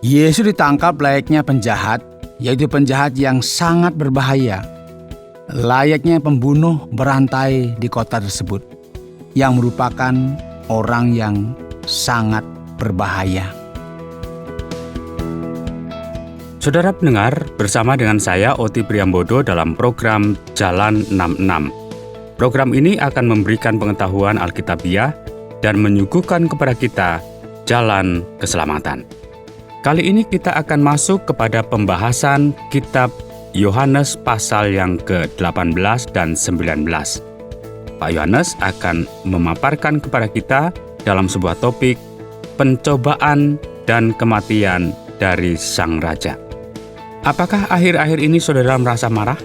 Yesus ditangkap layaknya penjahat, yaitu penjahat yang sangat berbahaya. Layaknya pembunuh berantai di kota tersebut, yang merupakan orang yang sangat berbahaya. Saudara pendengar, bersama dengan saya Oti Priambodo dalam program Jalan 66. Program ini akan memberikan pengetahuan Alkitabiah dan menyuguhkan kepada kita jalan keselamatan. Kali ini kita akan masuk kepada pembahasan kitab Yohanes pasal yang ke-18 dan 19. Pak Yohanes akan memaparkan kepada kita dalam sebuah topik pencobaan dan kematian dari Sang Raja. Apakah akhir-akhir ini saudara merasa marah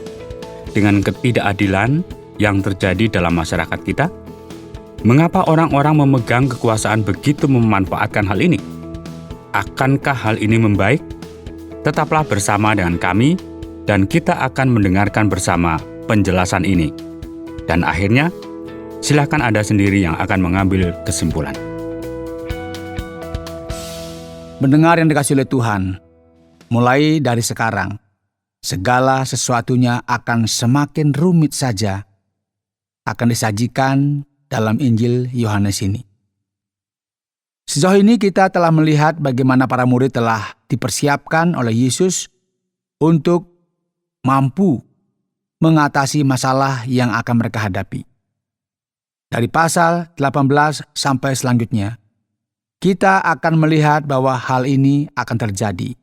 dengan ketidakadilan yang terjadi dalam masyarakat kita? Mengapa orang-orang memegang kekuasaan begitu memanfaatkan hal ini? Akankah hal ini membaik? Tetaplah bersama dengan kami dan kita akan mendengarkan bersama penjelasan ini. Dan akhirnya, silakan Anda sendiri yang akan mengambil kesimpulan. Mendengar yang dikasihi oleh Tuhan, mulai dari sekarang, segala sesuatunya akan semakin rumit saja akan disajikan dalam Injil Yohanes ini. Sejauh ini kita telah melihat bagaimana para murid telah dipersiapkan oleh Yesus untuk mampu mengatasi masalah yang akan mereka hadapi. Dari pasal 18 sampai selanjutnya, kita akan melihat bahwa hal ini akan terjadi.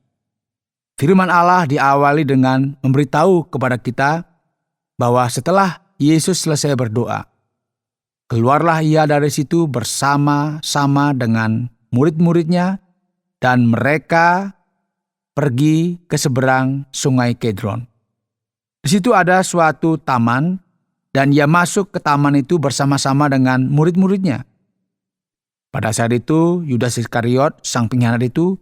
Firman Allah diawali dengan memberitahu kepada kita bahwa setelah Yesus selesai berdoa, keluarlah ia dari situ bersama-sama dengan murid-muridnya dan mereka pergi ke seberang sungai Kedron. Di situ ada suatu taman dan ia masuk ke taman itu bersama-sama dengan murid-muridnya. Pada saat itu Yudas Iskariot, sang pengkhianat itu,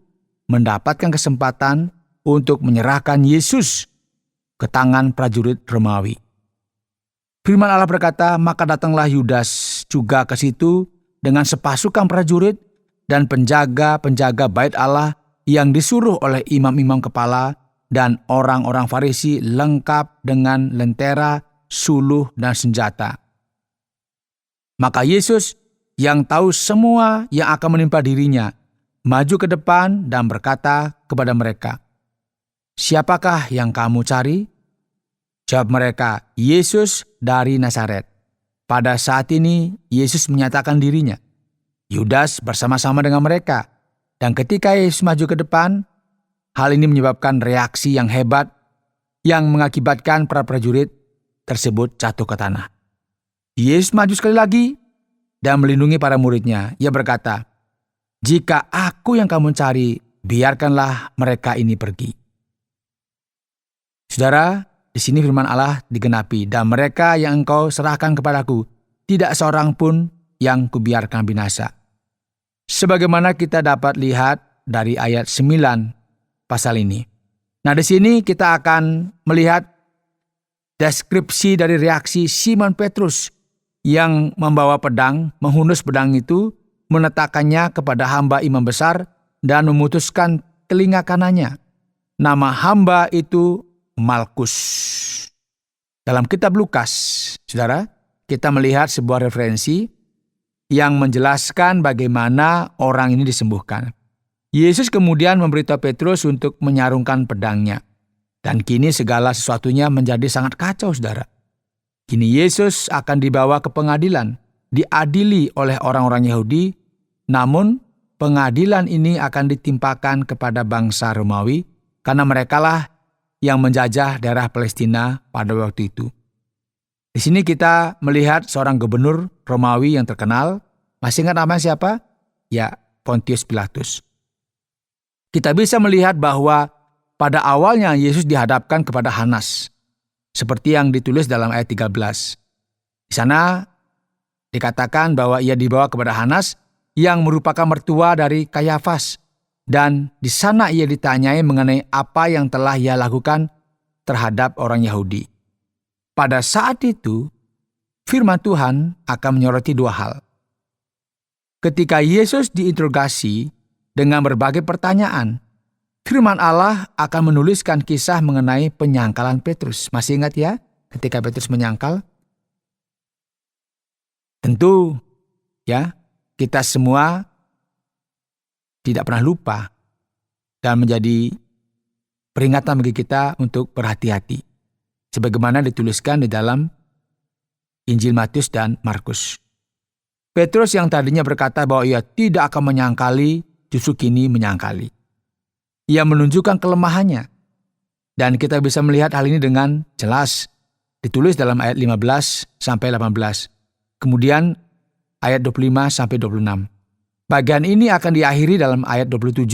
mendapatkan kesempatan untuk menyerahkan Yesus ke tangan prajurit Romawi. Firman Allah berkata, maka datanglah Yudas juga ke situ dengan sepasukan prajurit dan penjaga-penjaga bait Allah yang disuruh oleh imam-imam kepala dan orang-orang Farisi lengkap dengan lentera, suluh, dan senjata. Maka Yesus yang tahu semua yang akan menimpa dirinya, maju ke depan dan berkata kepada mereka, "Siapakah yang kamu cari?" Jawab mereka, "Yesus dari Nazaret." Pada saat ini, Yesus menyatakan dirinya. Yudas bersama-sama dengan mereka. Dan ketika Yesus maju ke depan, hal ini menyebabkan reaksi yang hebat yang mengakibatkan para prajurit tersebut jatuh ke tanah. Yesus maju sekali lagi dan melindungi para muridnya. Ia berkata, "Jika aku yang kamu cari, biarkanlah mereka ini pergi." Saudara, di sini firman Allah digenapi, dan mereka yang engkau serahkan kepadaku, tidak seorang pun yang kubiarkan binasa. Sebagaimana kita dapat lihat dari ayat 9 pasal ini. Nah, di sini kita akan melihat deskripsi dari reaksi Simon Petrus yang membawa pedang, menghunus pedang itu, meletakkannya kepada hamba imam besar dan memutuskan telinga kanannya. Nama hamba itu Malkus. Dalam kitab Lukas, saudara, kita melihat sebuah referensi yang menjelaskan bagaimana orang ini disembuhkan. Yesus kemudian memberitahu Petrus untuk menyarungkan pedangnya. Dan kini segala sesuatunya menjadi sangat kacau, saudara. Kini Yesus akan dibawa ke pengadilan, diadili oleh orang-orang Yahudi, namun pengadilan ini akan ditimpakan kepada bangsa Romawi karena merekalah yang menjajah daerah Palestina pada waktu itu. Di sini kita melihat seorang gubernur Romawi yang terkenal. Masih ingat namanya siapa? Ya, Pontius Pilatus. Kita bisa melihat bahwa pada awalnya Yesus dihadapkan kepada Hanas, seperti yang ditulis dalam ayat 13. Di sana dikatakan bahwa ia dibawa kepada Hanas yang merupakan mertua dari Kayafas. Dan di sana ia ditanyai mengenai apa yang telah ia lakukan terhadap orang Yahudi. Pada saat itu, firman Tuhan akan menyoroti dua hal. Ketika Yesus diinterogasi dengan berbagai pertanyaan, Firman Allah akan menuliskan kisah mengenai penyangkalan Petrus. Masih ingat ya ketika Petrus menyangkal? Tentu ya, kita semua tidak pernah lupa dan menjadi peringatan bagi kita untuk berhati-hati. Sebagaimana dituliskan di dalam Injil Matius dan Markus. Petrus yang tadinya berkata bahwa ia tidak akan menyangkali, justru kini menyangkali. Ia menunjukkan kelemahannya. Dan kita bisa melihat hal ini dengan jelas. Ditulis dalam ayat 15 sampai 18. Kemudian ayat 25 sampai 26. Bagian ini akan diakhiri dalam ayat 27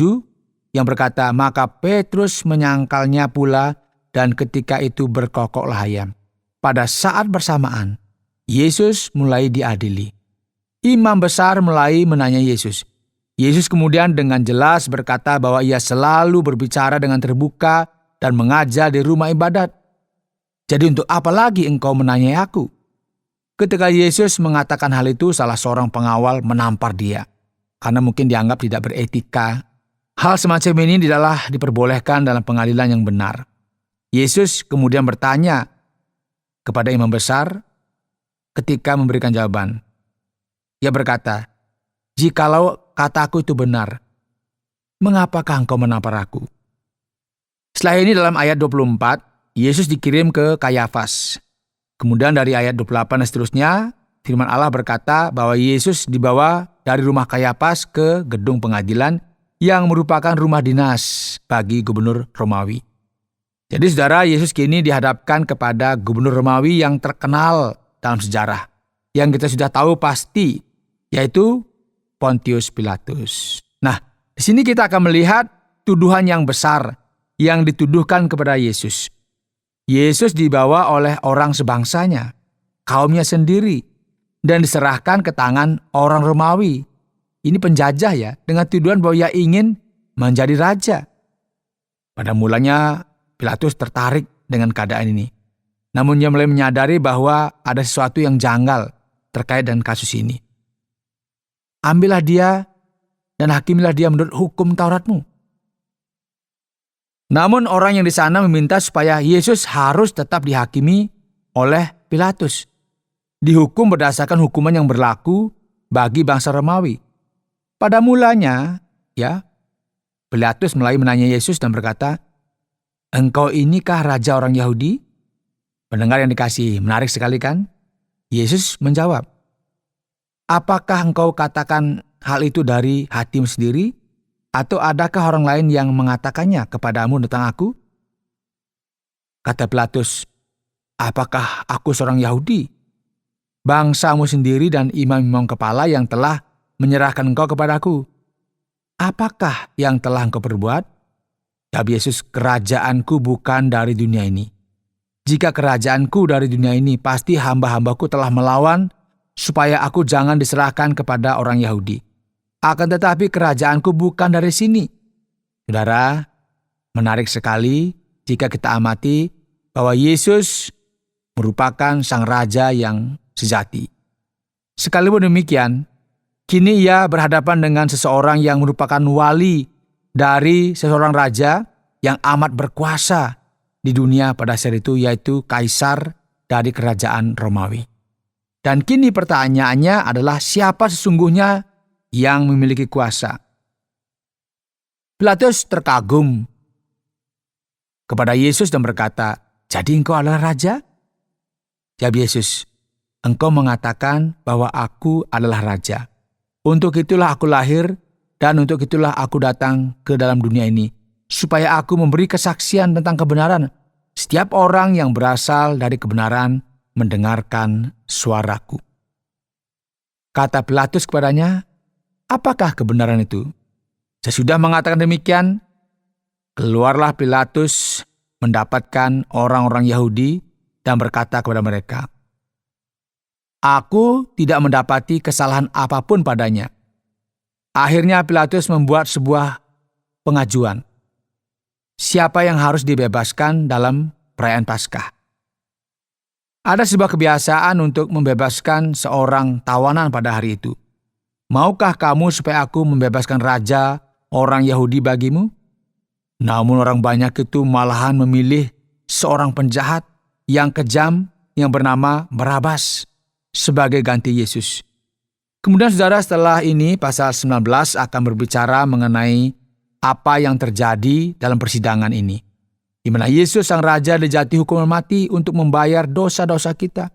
yang berkata, maka Petrus menyangkalnya pula dan ketika itu berkokoklah ayam. Pada saat bersamaan, Yesus mulai diadili. Imam besar mulai menanya Yesus. Yesus kemudian dengan jelas berkata bahwa ia selalu berbicara dengan terbuka dan mengajar di rumah ibadat. Jadi untuk apa lagi engkau menanyai aku? Ketika Yesus mengatakan hal itu, salah seorang pengawal menampar dia. Karena mungkin dianggap tidak beretika. Hal semacam ini tidaklah diperbolehkan dalam pengadilan yang benar. Yesus kemudian bertanya kepada imam besar ketika memberikan jawaban. Ia berkata, jikalau kataku itu benar, mengapakah engkau menampar aku? Setelah ini dalam ayat 24, Yesus dikirim ke Kayafas. Kemudian dari ayat 28 dan seterusnya, firman Allah berkata bahwa Yesus dibawa dari rumah Kayafas ke gedung pengadilan yang merupakan rumah dinas bagi gubernur Romawi. Jadi saudara, Yesus kini dihadapkan kepada gubernur Romawi yang terkenal dalam sejarah, yang kita sudah tahu pasti, yaitu Pontius Pilatus. Nah, di sini kita akan melihat tuduhan yang besar yang dituduhkan kepada Yesus. Yesus dibawa oleh orang sebangsanya, kaumnya sendiri, dan diserahkan ke tangan orang Romawi. Ini penjajah ya, dengan tuduhan bahwa ia ingin menjadi raja. Pada mulanya Pilatus tertarik dengan keadaan ini. Namun ia mulai menyadari bahwa ada sesuatu yang janggal terkait dengan kasus ini. Ambillah dia dan hakimilah dia menurut hukum Tauratmu. Namun orang yang di sana meminta supaya Yesus harus tetap dihakimi oleh Pilatus. Dihukum berdasarkan hukuman yang berlaku bagi bangsa Romawi. Pada mulanya, ya, Pilatus mulai menanya Yesus dan berkata, engkau inikah raja orang Yahudi? Pendengar yang dikasihi, menarik sekali kan? Yesus menjawab, apakah engkau katakan hal itu dari hatimu sendiri? Atau adakah orang lain yang mengatakannya kepadamu tentang aku? Kata Pilatus, apakah aku seorang Yahudi? Bangsamu sendiri dan imam-imam kepala yang telah menyerahkan engkau kepadaku. Apakah yang telah engkau perbuat? Jawab Yesus, kerajaanku bukan dari dunia ini. Jika kerajaanku dari dunia ini, pasti hamba-hambaku telah melawan supaya aku jangan diserahkan kepada orang Yahudi. Akan tetapi kerajaanku bukan dari sini. Saudara, menarik sekali jika kita amati bahwa Yesus merupakan sang raja yang sejati. Sekalipun demikian, kini ia berhadapan dengan seseorang yang merupakan wali dari seseorang raja yang amat berkuasa di dunia pada saat itu, yaitu kaisar dari kerajaan Romawi. Dan kini pertanyaannya adalah siapa sesungguhnya yang memiliki kuasa? Pilatus terkagum kepada Yesus dan berkata, jadi engkau adalah raja? Jawab Yesus, engkau mengatakan bahwa aku adalah raja. Untuk itulah aku lahir dan untuk itulah aku datang ke dalam dunia ini, supaya aku memberi kesaksian tentang kebenaran. Setiap orang yang berasal dari kebenaran mendengarkan suaraku. Kata Pilatus kepadanya, apakah kebenaran itu? Sesudah mengatakan demikian, keluarlah Pilatus mendapatkan orang-orang Yahudi dan berkata kepada mereka, aku tidak mendapati kesalahan apapun padanya. Akhirnya Pilatus membuat sebuah pengajuan. Siapa yang harus dibebaskan dalam perayaan Paskah? Ada sebuah kebiasaan untuk membebaskan seorang tawanan pada hari itu. Maukah kamu supaya aku membebaskan raja orang Yahudi bagimu? Namun orang banyak itu malahan memilih seorang penjahat yang kejam yang bernama Barabas sebagai ganti Yesus. Kemudian saudara, setelah ini pasal 19 akan berbicara mengenai apa yang terjadi dalam persidangan ini, di mana Yesus sang Raja dijatuhi hukuman mati untuk membayar dosa-dosa kita.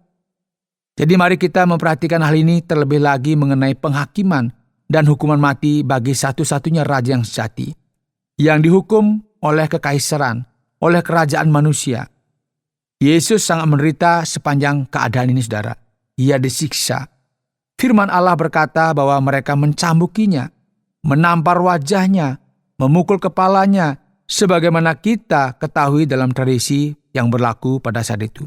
Jadi mari kita memperhatikan hal ini terlebih lagi mengenai penghakiman dan hukuman mati bagi satu-satunya Raja yang sejati, yang dihukum oleh kekaisaran, oleh kerajaan manusia. Yesus sangat menderita sepanjang keadaan ini, saudara. Ia disiksa. Firman Allah berkata bahwa mereka mencambukinya, menampar wajahnya, memukul kepalanya, sebagaimana kita ketahui dalam tradisi yang berlaku pada saat itu.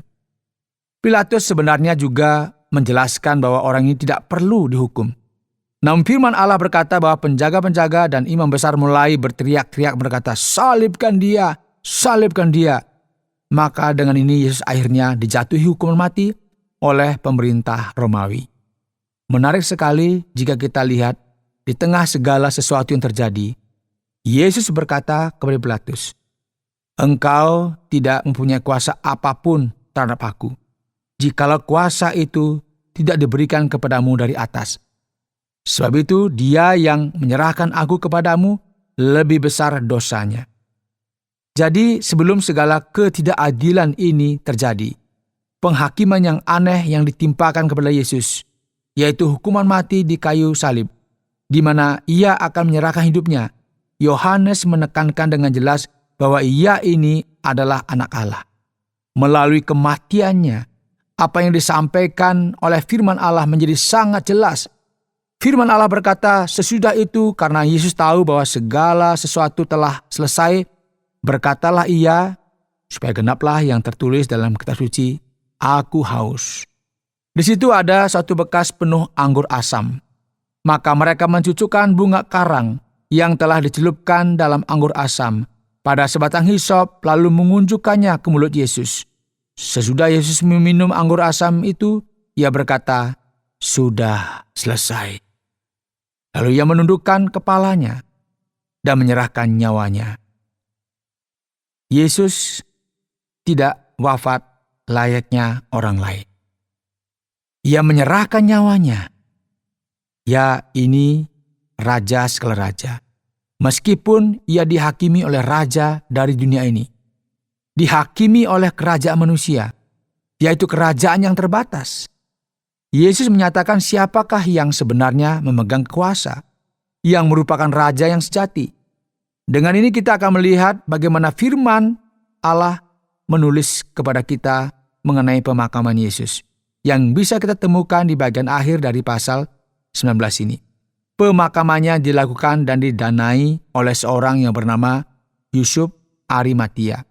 Pilatus sebenarnya juga menjelaskan bahwa orang ini tidak perlu dihukum. Namun firman Allah berkata bahwa penjaga-penjaga dan imam besar mulai berteriak-teriak berkata, "Salibkan dia, salibkan dia." Maka dengan ini Yesus akhirnya dijatuhi hukuman mati oleh pemerintah Romawi. Menarik sekali jika kita lihat di tengah segala sesuatu yang terjadi, Yesus berkata kepada Pilatus, "Engkau tidak mempunyai kuasa apapun terhadap aku, jikalau kuasa itu tidak diberikan kepadamu dari atas. Sebab itu dia yang menyerahkan aku kepadamu lebih besar dosanya." Jadi sebelum segala ketidakadilan ini terjadi, penghakiman yang aneh yang ditimpakan kepada Yesus, yaitu hukuman mati di kayu salib, di mana ia akan menyerahkan hidupnya, Yohanes menekankan dengan jelas bahwa ia ini adalah anak Allah. Melalui kematiannya, apa yang disampaikan oleh firman Allah menjadi sangat jelas. Firman Allah berkata, sesudah itu karena Yesus tahu bahwa segala sesuatu telah selesai, berkatalah ia, supaya genaplah yang tertulis dalam kitab suci, "Aku haus." Di situ ada suatu bekas penuh anggur asam. Maka mereka mencucukkan bunga karang yang telah dicelupkan dalam anggur asam pada sebatang hisop, lalu mengunjukkannya ke mulut Yesus. Sesudah Yesus meminum anggur asam itu, ia berkata, "Sudah selesai." Lalu ia menundukkan kepalanya dan menyerahkan nyawanya. Yesus tidak wafat layaknya orang lain. Ia menyerahkan nyawanya. Ya, ini Raja segala raja. Meskipun ia dihakimi oleh raja dari dunia ini, dihakimi oleh kerajaan manusia, yaitu kerajaan yang terbatas. Yesus menyatakan siapakah yang sebenarnya memegang kuasa, yang merupakan raja yang sejati. Dengan ini kita akan melihat bagaimana firman Allah menulis kepada kita mengenai pemakaman Yesus, yang bisa kita temukan di bagian akhir dari pasal 19 ini. Pemakamannya dilakukan dan didanai oleh seorang yang bernama Yusuf Arimatia,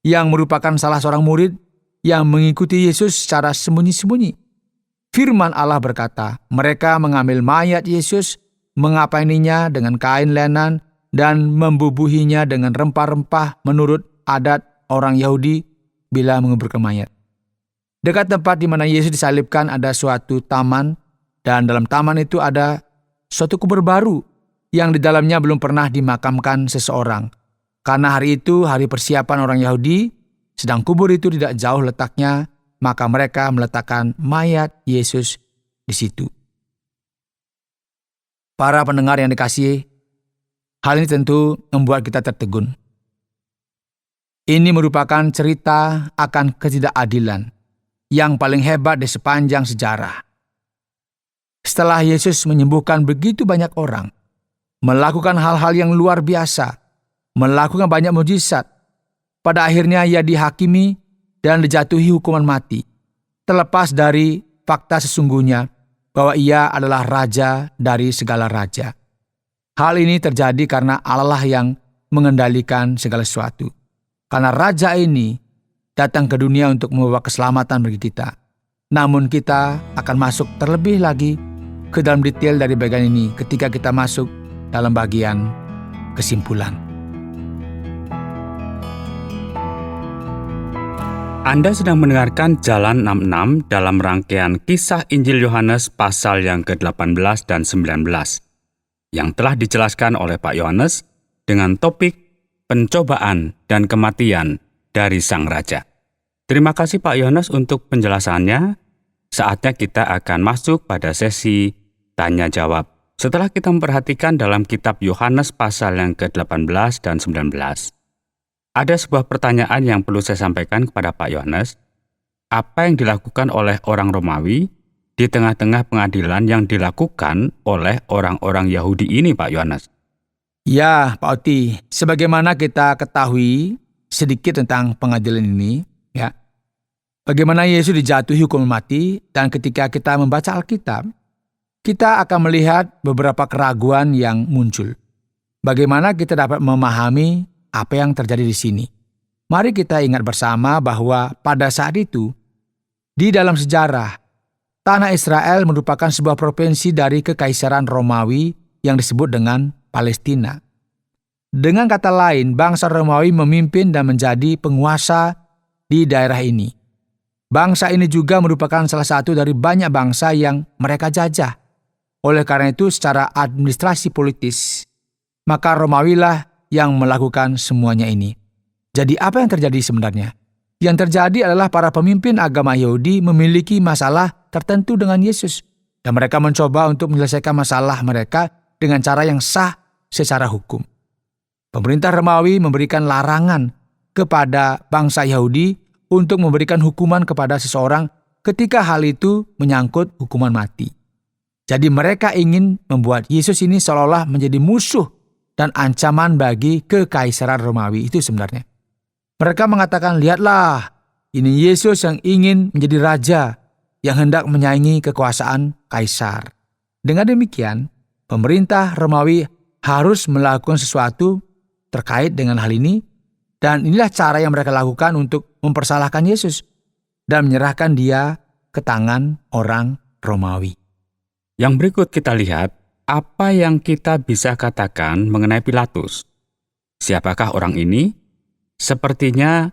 yang merupakan salah seorang murid yang mengikuti Yesus secara sembunyi-sembunyi. Firman Allah berkata, mereka mengambil mayat Yesus, mengapaininya dengan kain lenan, dan membubuhinya dengan rempah-rempah menurut adat orang Yahudi bila menguburkan mayat. Dekat tempat di mana Yesus disalibkan ada suatu taman, dan dalam taman itu ada suatu kubur baru yang di dalamnya belum pernah dimakamkan seseorang. Karena hari itu hari persiapan orang Yahudi, sedang kubur itu tidak jauh letaknya, maka mereka meletakkan mayat Yesus di situ. Para pendengar yang dikasihi, hal ini tentu membuat kita tertegun. Ini merupakan cerita akan ketidakadilan yang paling hebat di sepanjang sejarah. Setelah Yesus menyembuhkan begitu banyak orang, melakukan hal-hal yang luar biasa, melakukan banyak mujizat, pada akhirnya ia dihakimi dan dijatuhi hukuman mati, terlepas dari fakta sesungguhnya bahwa ia adalah raja dari segala raja. Hal ini terjadi karena Allah yang mengendalikan segala sesuatu. Karena raja ini datang ke dunia untuk membawa keselamatan bagi kita. Namun kita akan masuk terlebih lagi ke dalam detail dari bagian ini ketika kita masuk dalam bagian kesimpulan. Anda sedang mendengarkan Jalan 66 dalam rangkaian kisah Injil Yohanes pasal yang ke-18 dan 19 yang telah dijelaskan oleh Pak Yohanes dengan topik pencobaan dan kematian dari sang raja. Terima kasih Pak Yohanes untuk penjelasannya. Saatnya kita akan masuk pada sesi tanya jawab. Setelah kita memperhatikan dalam kitab Yohanes pasal yang ke-18 dan 19. Ada sebuah pertanyaan yang perlu saya sampaikan kepada Pak Yohanes. Apa yang dilakukan oleh orang Romawi di tengah-tengah pengadilan yang dilakukan oleh orang-orang Yahudi ini, Pak Yohanes? Ya, Pak Oti, sebagaimana kita ketahui sedikit tentang pengadilan ini, ya. Bagaimana Yesus dijatuhi hukuman mati, dan ketika kita membaca Alkitab, kita akan melihat beberapa keraguan yang muncul. Bagaimana kita dapat memahami apa yang terjadi di sini? Mari kita ingat bersama bahwa pada saat itu, di dalam sejarah, tanah Israel merupakan sebuah provinsi dari Kekaisaran Romawi yang disebut dengan Palestina. Dengan kata lain, bangsa Romawi memimpin dan menjadi penguasa di daerah ini. Bangsa ini juga merupakan salah satu dari banyak bangsa yang mereka jajah. Oleh karena itu, secara administrasi politis, maka Romawilah yang melakukan semuanya ini. Jadi apa yang terjadi sebenarnya? Yang terjadi adalah para pemimpin agama Yahudi memiliki masalah tertentu dengan Yesus. Dan mereka mencoba untuk menyelesaikan masalah mereka dengan cara yang sah secara hukum. Pemerintah Romawi memberikan larangan kepada bangsa Yahudi untuk memberikan hukuman kepada seseorang ketika hal itu menyangkut hukuman mati. Jadi mereka ingin membuat Yesus ini seolah-olah menjadi musuh dan ancaman bagi Kekaisaran Romawi. Itu sebenarnya. Mereka mengatakan, lihatlah, ini Yesus yang ingin menjadi raja yang hendak menyaingi kekuasaan Kaisar. Dengan demikian, pemerintah Romawi harus melakukan sesuatu terkait dengan hal ini, dan inilah cara yang mereka lakukan untuk mempersalahkan Yesus dan menyerahkan dia ke tangan orang Romawi. Yang berikut kita lihat apa yang kita bisa katakan mengenai Pilatus. Siapakah orang ini? Sepertinya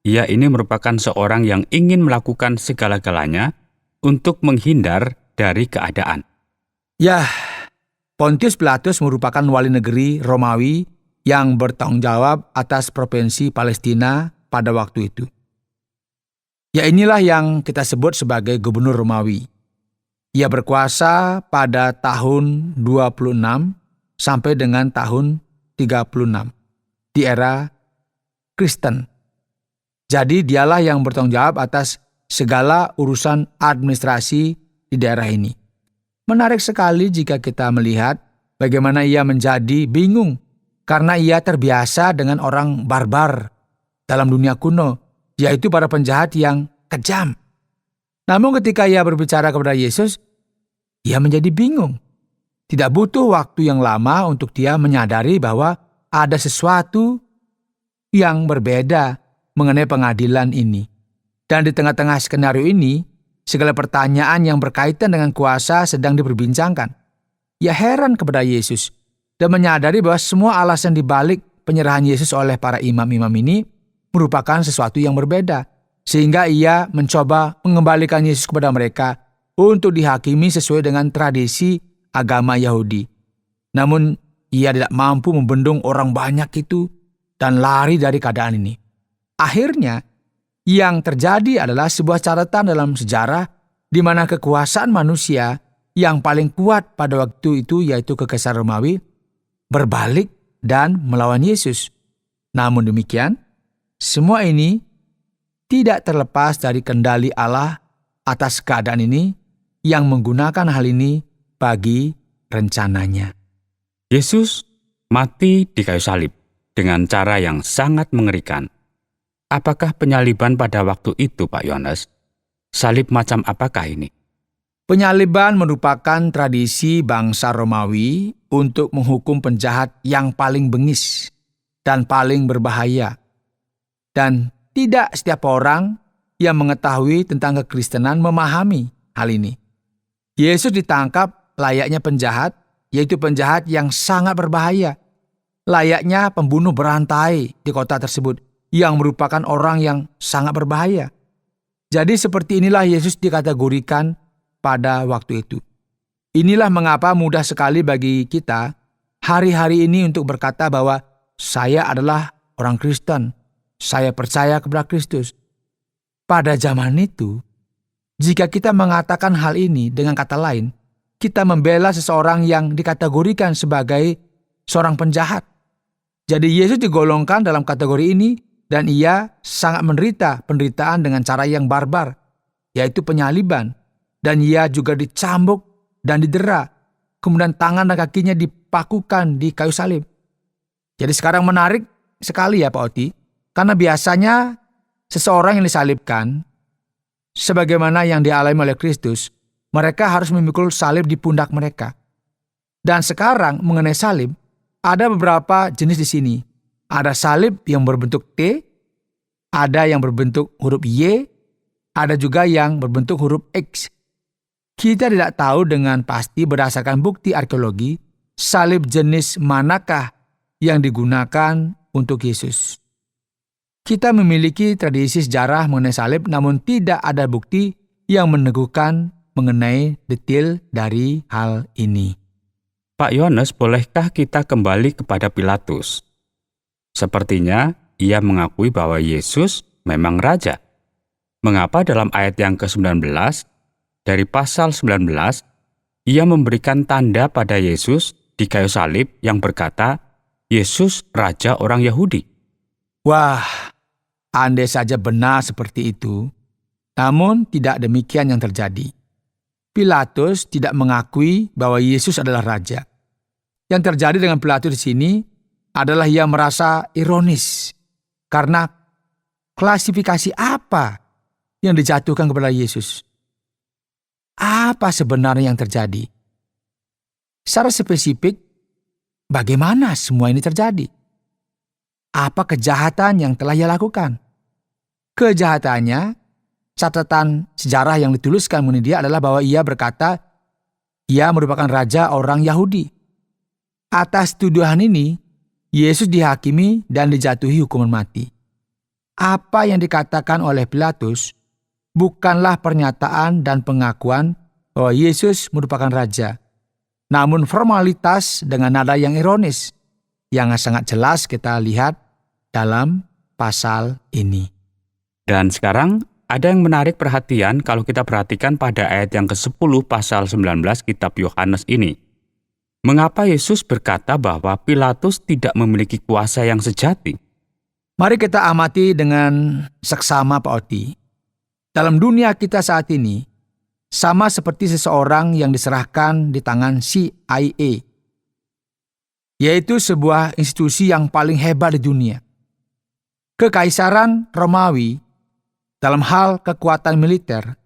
ia ini merupakan seorang yang ingin melakukan segala-galanya untuk menghindar dari keadaan. Ya, Pontius Pilatus merupakan wali negeri Romawi yang bertanggung jawab atas provinsi Palestina pada waktu itu. Ya, inilah yang kita sebut sebagai gubernur Romawi. Ia berkuasa pada tahun 26 sampai dengan tahun 36 di era Kristen. Jadi dialah yang bertanggung jawab atas segala urusan administrasi di daerah ini. Menarik sekali jika kita melihat bagaimana ia menjadi bingung karena ia terbiasa dengan orang barbar dalam dunia kuno, yaitu para penjahat yang kejam. Namun ketika ia berbicara kepada Yesus, ia menjadi bingung. Tidak butuh waktu yang lama untuk dia menyadari bahwa ada sesuatu yang berbeda mengenai pengadilan ini. Dan di tengah-tengah skenario ini, segala pertanyaan yang berkaitan dengan kuasa sedang diperbincangkan. Ia heran kepada Yesus dan menyadari bahwa semua alasan dibalik penyerahan Yesus oleh para imam-imam ini merupakan sesuatu yang berbeda. Sehingga ia mencoba mengembalikan Yesus kepada mereka untuk dihakimi sesuai dengan tradisi agama Yahudi. Namun ia tidak mampu membendung orang banyak itu dan lari dari keadaan ini. Akhirnya, yang terjadi adalah sebuah catatan dalam sejarah di mana kekuasaan manusia yang paling kuat pada waktu itu, yaitu Kekaisaran Romawi, berbalik dan melawan Yesus. Namun demikian, semua ini tidak terlepas dari kendali Allah atas keadaan ini yang menggunakan hal ini bagi rencananya. Yesus mati di kayu salib dengan cara yang sangat mengerikan. Apakah penyaliban pada waktu itu, Pak Yohanes? Salib macam apakah ini? Penyaliban merupakan tradisi bangsa Romawi untuk menghukum penjahat yang paling bengis dan paling berbahaya. Dan tidak setiap orang yang mengetahui tentang kekristenan memahami hal ini. Yesus ditangkap layaknya penjahat, yaitu penjahat yang sangat berbahaya. Layaknya pembunuh berantai di kota tersebut, yang merupakan orang yang sangat berbahaya. Jadi seperti inilah Yesus dikategorikan pada waktu itu. Inilah mengapa mudah sekali bagi kita hari-hari ini untuk berkata bahwa saya adalah orang Kristen, saya percaya kepada Kristus. Pada zaman itu, jika kita mengatakan hal ini dengan kata lain, kita membela seseorang yang dikategorikan sebagai seorang penjahat. Jadi Yesus digolongkan dalam kategori ini dan ia sangat menderita penderitaan dengan cara yang barbar, yaitu penyaliban. Dan ia juga dicambuk dan didera. Kemudian tangan dan kakinya dipakukan di kayu salib. Jadi sekarang menarik sekali ya Pak Oti, karena biasanya seseorang yang disalibkan, sebagaimana yang dialami oleh Kristus, mereka harus memikul salib di pundak mereka. Dan sekarang mengenai salib, ada beberapa jenis di sini. Ada salib yang berbentuk T, ada yang berbentuk huruf Y, ada juga yang berbentuk huruf X. Kita tidak tahu dengan pasti berdasarkan bukti arkeologi, salib jenis manakah yang digunakan untuk Yesus. Kita memiliki tradisi sejarah mengenai salib, namun tidak ada bukti yang meneguhkan mengenai detail dari hal ini. Pak Yohanes, bolehkah kita kembali kepada Pilatus? Sepertinya ia mengakui bahwa Yesus memang raja. Mengapa dalam ayat yang ke-19, dari pasal 19, ia memberikan tanda pada Yesus di kayu salib yang berkata, Yesus Raja orang Yahudi? Wah, andai saja benar seperti itu, namun tidak demikian yang terjadi. Pilatus tidak mengakui bahwa Yesus adalah raja. Yang terjadi dengan Pilatus di sini adalah ia merasa ironis karena klasifikasi apa yang dijatuhkan kepada Yesus. Apa sebenarnya yang terjadi? Secara spesifik, bagaimana semua ini terjadi? Apa kejahatan yang telah ia lakukan? Kejahatannya, catatan sejarah yang dituliskan mengenai dia adalah bahwa ia berkata, ia merupakan raja orang Yahudi. Atas tuduhan ini, Yesus dihakimi dan dijatuhi hukuman mati. Apa yang dikatakan oleh Pilatus bukanlah pernyataan dan pengakuan bahwa Yesus merupakan raja, namun formalitas dengan nada yang ironis, yang sangat jelas kita lihat dalam pasal ini. Dan sekarang ada yang menarik perhatian kalau kita perhatikan pada ayat yang ke-10 pasal 19 kitab Yohanes ini. Mengapa Yesus berkata bahwa Pilatus tidak memiliki kuasa yang sejati? Mari kita amati dengan seksama Pak Oti. Dalam dunia kita saat ini, sama seperti seseorang yang diserahkan di tangan CIA, yaitu sebuah institusi yang paling hebat di dunia. Kekaisaran Romawi dalam hal kekuatan militer,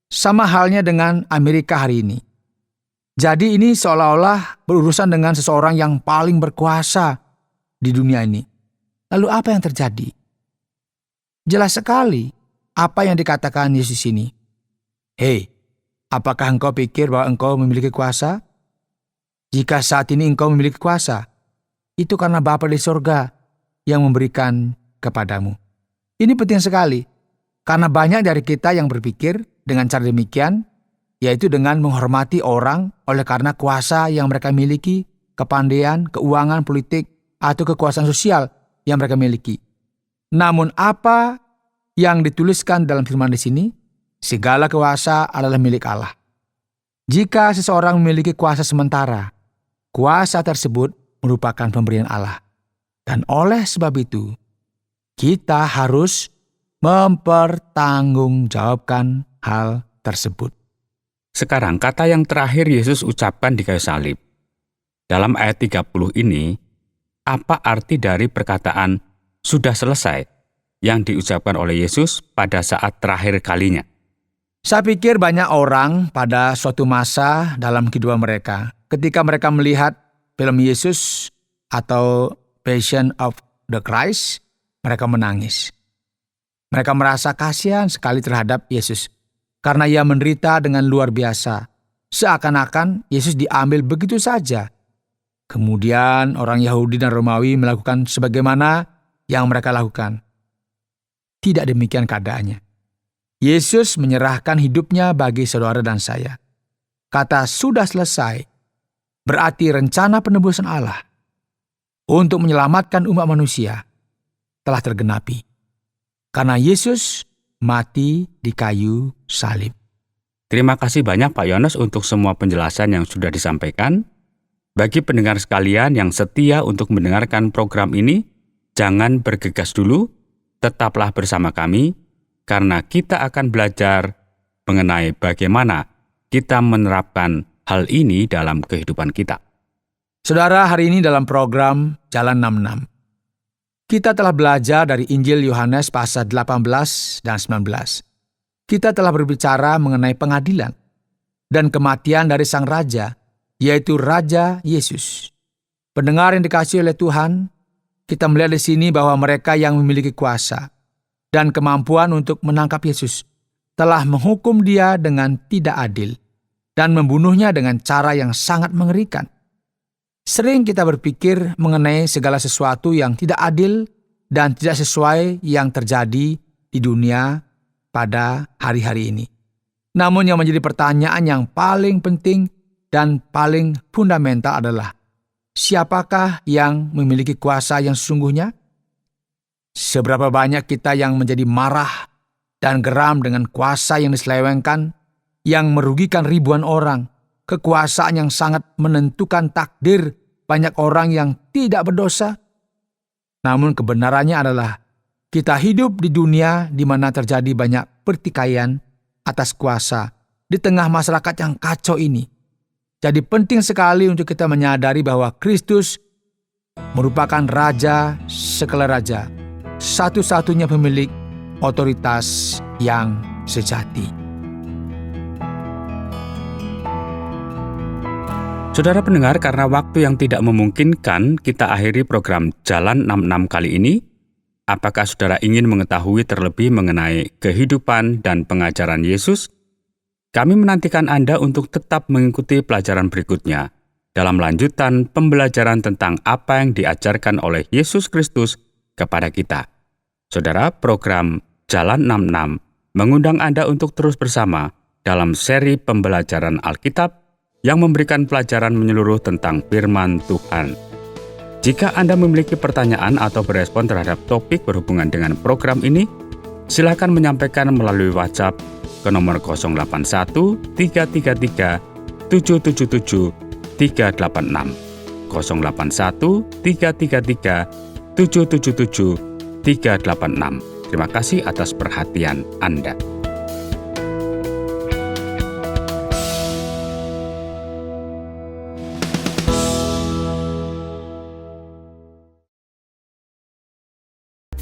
sama halnya dengan Amerika hari ini. Jadi ini seolah-olah berurusan dengan seseorang yang paling berkuasa di dunia ini. Lalu apa yang terjadi? Jelas sekali apa yang dikatakan Yesus ini. Hei, apakah engkau pikir bahwa engkau memiliki kuasa? Jika saat ini engkau memiliki kuasa, itu karena Bapa di surga yang memberikan kepadamu. Ini penting sekali. Karena banyak dari kita yang berpikir dengan cara demikian, yaitu dengan menghormati orang oleh karena kuasa yang mereka miliki, kepandaian, keuangan, politik, atau kekuasaan sosial yang mereka miliki. Namun apa yang dituliskan dalam firman di sini? Segala kuasa adalah milik Allah. Jika seseorang memiliki kuasa sementara, kuasa tersebut merupakan pemberian Allah. Dan oleh sebab itu, kita harus mempertanggungjawabkan hal tersebut. Sekarang kata yang terakhir Yesus ucapkan di kayu salib. Dalam ayat 30 ini, apa arti dari perkataan sudah selesai yang diucapkan oleh Yesus pada saat terakhir kalinya? Saya pikir banyak orang pada suatu masa dalam kehidupan mereka, ketika mereka melihat film Yesus atau Passion of the Christ, mereka menangis. Mereka merasa kasihan sekali terhadap Yesus karena ia menderita dengan luar biasa. Seakan-akan Yesus diambil begitu saja. Kemudian orang Yahudi dan Romawi melakukan sebagaimana yang mereka lakukan. Tidak demikian keadaannya. Yesus menyerahkan hidupnya bagi saudara dan saya. Kata sudah selesai berarti rencana penebusan Allah untuk menyelamatkan umat manusia telah tergenapi. Karena Yesus mati di kayu salib. Terima kasih banyak Pak Yones untuk semua penjelasan yang sudah disampaikan. Bagi pendengar sekalian yang setia untuk mendengarkan program ini, jangan bergegas dulu, tetaplah bersama kami, karena kita akan belajar mengenai bagaimana kita menerapkan hal ini dalam kehidupan kita. Saudara, hari ini dalam program Jalan 66, kita telah belajar dari Injil Yohanes pasal 18 dan 19. Kita telah berbicara mengenai pengadilan dan kematian dari Sang Raja, yaitu Raja Yesus. Pendengar yang dikasihi oleh Tuhan, kita melihat di sini bahwa mereka yang memiliki kuasa dan kemampuan untuk menangkap Yesus telah menghukum Dia dengan tidak adil dan membunuhnya dengan cara yang sangat mengerikan. Sering kita berpikir mengenai segala sesuatu yang tidak adil dan tidak sesuai yang terjadi di dunia pada hari-hari ini. Namun yang menjadi pertanyaan yang paling penting dan paling fundamental adalah, siapakah yang memiliki kuasa yang sesungguhnya? Seberapa banyak kita yang menjadi marah dan geram dengan kuasa yang diselewengkan, yang merugikan ribuan orang, kekuasaan yang sangat menentukan takdir banyak orang yang tidak berdosa? Namun kebenarannya adalah, kita hidup di dunia di mana terjadi banyak pertikaian atas kuasa di tengah masyarakat yang kacau ini. Jadi penting sekali untuk kita menyadari bahwa Kristus merupakan Raja segala raja, satu-satunya pemilik otoritas yang sejati. Saudara pendengar, karena waktu yang tidak memungkinkan, kita akhiri program Jalan 66 kali ini. Apakah saudara ingin mengetahui terlebih mengenai kehidupan dan pengajaran Yesus? Kami menantikan Anda untuk tetap mengikuti pelajaran berikutnya dalam lanjutan pembelajaran tentang apa yang diajarkan oleh Yesus Kristus kepada kita. Saudara, program Jalan 66 mengundang Anda untuk terus bersama dalam seri pembelajaran Alkitab yang memberikan pelajaran menyeluruh tentang firman Tuhan. Jika Anda memiliki pertanyaan atau berespon terhadap topik berhubungan dengan program ini, silakan menyampaikan melalui WhatsApp ke nomor 081 333 777 386 081 333 777 386. Terima kasih atas perhatian Anda.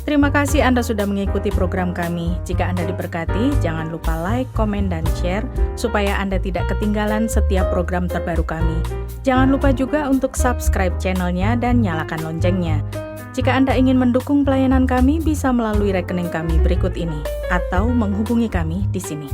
Terima kasih Anda sudah mengikuti program kami. Jika Anda diberkati, jangan lupa like, komen, dan share supaya Anda tidak ketinggalan setiap program terbaru kami. Jangan lupa juga untuk subscribe channelnya dan nyalakan loncengnya. Jika Anda ingin mendukung pelayanan kami, bisa melalui rekening kami berikut ini atau menghubungi kami di sini.